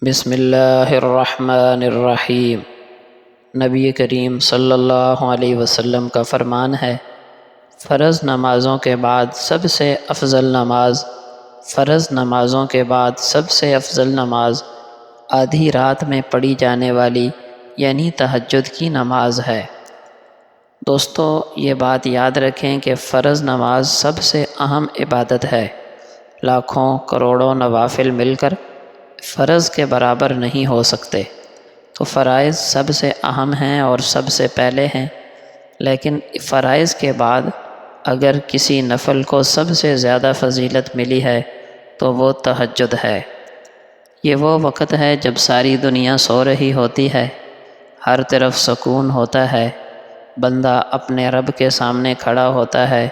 بسم اللہ الرحمن الرحیم۔ نبی کریم صلی اللہ علیہ وسلم کا فرمان ہے، فرض نمازوں کے بعد سب سے افضل نماز آدھی رات میں پڑھی جانے والی یعنی تہجد کی نماز ہے۔ دوستو، یہ بات یاد رکھیں کہ فرض نماز سب سے اہم عبادت ہے۔ لاکھوں کروڑوں نوافل مل کر فرض کے برابر نہیں ہو سکتے، تو فرائض سب سے اہم ہیں اور سب سے پہلے ہیں۔ لیکن فرائض کے بعد اگر کسی نفل کو سب سے زیادہ فضیلت ملی ہے تو وہ تہجد ہے۔ یہ وہ وقت ہے جب ساری دنیا سو رہی ہوتی ہے، ہر طرف سکون ہوتا ہے، بندہ اپنے رب کے سامنے کھڑا ہوتا ہے۔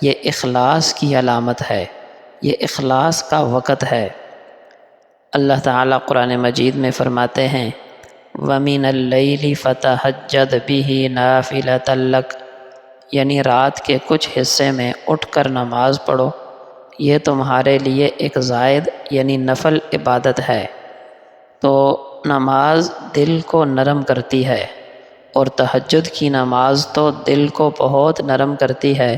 یہ اخلاص کی علامت ہے، یہ اخلاص کا وقت ہے۔ اللہ تعالیٰ قرآن مجید میں فرماتے ہیں، وَمِنَ اللَّيْلِ فَتَہَجَّدْ بِهِ نَافِلَةً لَكَ، یعنی رات کے کچھ حصے میں اٹھ کر نماز پڑھو، یہ تمہارے لیے ایک زائد یعنی نفل عبادت ہے۔ تو نماز دل کو نرم کرتی ہے، اور تہجد کی نماز تو دل کو بہت نرم کرتی ہے۔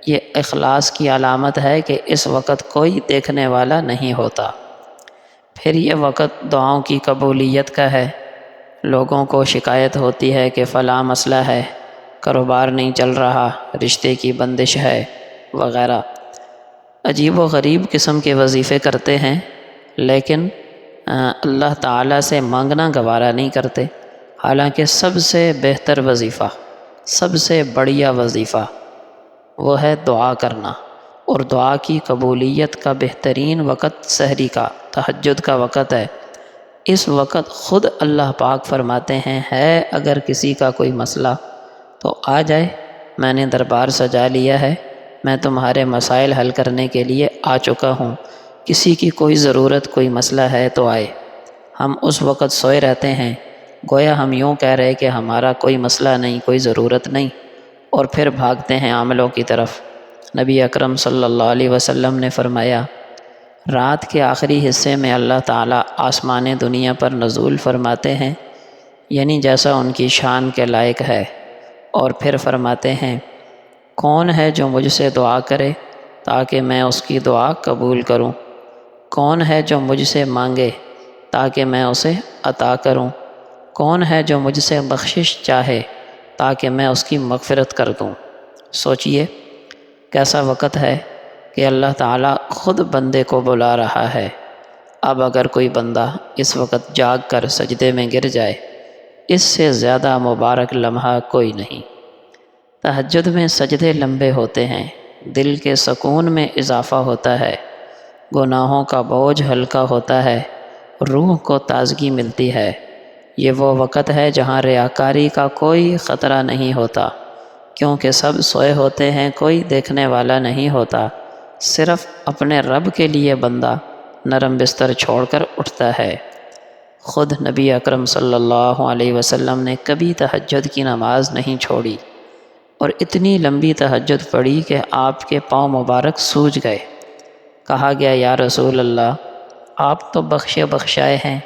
یہ اخلاص کی علامت ہے کہ اس وقت کوئی دیکھنے والا نہیں ہوتا۔ پھر یہ وقت دعاؤں کی قبولیت کا ہے۔ لوگوں کو شکایت ہوتی ہے کہ فلاں مسئلہ ہے، کاروبار نہیں چل رہا، رشتے کی بندش ہے وغیرہ۔ عجیب و غریب قسم کے وظیفے کرتے ہیں، لیکن اللہ تعالیٰ سے مانگنا گوارا نہیں کرتے۔ حالانکہ سب سے بہتر وظیفہ، سب سے بڑھیا وظیفہ وہ ہے دعا کرنا، اور دعا کی قبولیت کا بہترین وقت سحری کا، تہجد کا وقت ہے۔ اس وقت خود اللہ پاک فرماتے ہیں، ہے اگر کسی کا کوئی مسئلہ تو آ جائے، میں نے دربار سجا لیا ہے، میں تمہارے مسائل حل کرنے کے لیے آ چکا ہوں، کسی کی کوئی ضرورت کوئی مسئلہ ہے تو آئے۔ ہم اس وقت سوئے رہتے ہیں، گویا ہم یوں کہہ رہے کہ ہمارا کوئی مسئلہ نہیں، کوئی ضرورت نہیں، اور پھر بھاگتے ہیں عملوں کی طرف۔ نبی اکرم صلی اللہ علیہ وسلم نے فرمایا، رات کے آخری حصے میں اللہ تعالیٰ آسمان دنیا پر نزول فرماتے ہیں، یعنی جیسا ان کی شان کے لائق ہے، اور پھر فرماتے ہیں، کون ہے جو مجھ سے دعا کرے تاکہ میں اس کی دعا قبول کروں؟ کون ہے جو مجھ سے مانگے تاکہ میں اسے عطا کروں؟ کون ہے جو مجھ سے بخشش چاہے تاکہ میں اس کی مغفرت کر دوں؟ سوچئے کیسا وقت ہے کہ اللہ تعالیٰ خود بندے کو بلا رہا ہے۔ اب اگر کوئی بندہ اس وقت جاگ کر سجدے میں گر جائے، اس سے زیادہ مبارک لمحہ کوئی نہیں۔ تہجد میں سجدے لمبے ہوتے ہیں، دل کے سکون میں اضافہ ہوتا ہے، گناہوں کا بوجھ ہلکا ہوتا ہے، روح کو تازگی ملتی ہے۔ یہ وہ وقت ہے جہاں ریاکاری کا کوئی خطرہ نہیں ہوتا، کیونکہ سب سوئے ہوتے ہیں، کوئی دیکھنے والا نہیں ہوتا۔ صرف اپنے رب کے لیے بندہ نرم بستر چھوڑ کر اٹھتا ہے۔ خود نبی اکرم صلی اللہ علیہ وسلم نے کبھی تہجد کی نماز نہیں چھوڑی، اور اتنی لمبی تہجد پڑھی کہ آپ کے پاؤں مبارک سوج گئے۔ کہا گیا، یا رسول اللہ، آپ تو بخشے بخشائے ہیں،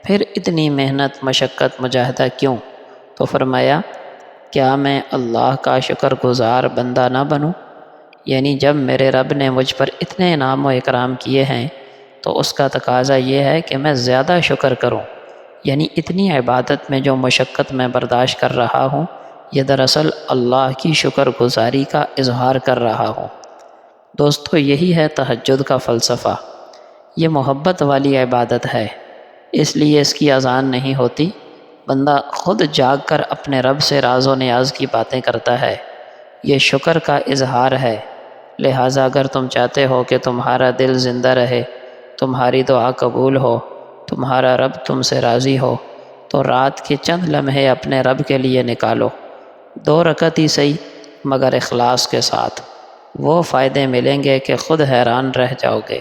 پھر اتنی محنت مشقت مجاہدہ کیوں؟ تو فرمایا، کیا میں اللہ کا شکر گزار بندہ نہ بنوں؟ یعنی جب میرے رب نے مجھ پر اتنے انعام و اکرام کیے ہیں تو اس کا تقاضا یہ ہے کہ میں زیادہ شکر کروں۔ یعنی اتنی عبادت میں جو مشقت میں برداشت کر رہا ہوں، یہ دراصل اللہ کی شکر گزاری کا اظہار کر رہا ہوں۔ دوستو، یہی ہے تہجد کا فلسفہ۔ یہ محبت والی عبادت ہے، اس لیے اس کی اذان نہیں ہوتی، بندہ خود جاگ کر اپنے رب سے راز و نیاز کی باتیں کرتا ہے۔ یہ شکر کا اظہار ہے۔ لہٰذا اگر تم چاہتے ہو کہ تمہارا دل زندہ رہے، تمہاری دعا قبول ہو، تمہارا رب تم سے راضی ہو، تو رات کے چند لمحے اپنے رب کے لیے نکالو، 2 رکعت ہی صحیح مگر اخلاص کے ساتھ۔ وہ فائدے ملیں گے کہ خود حیران رہ جاؤ گے۔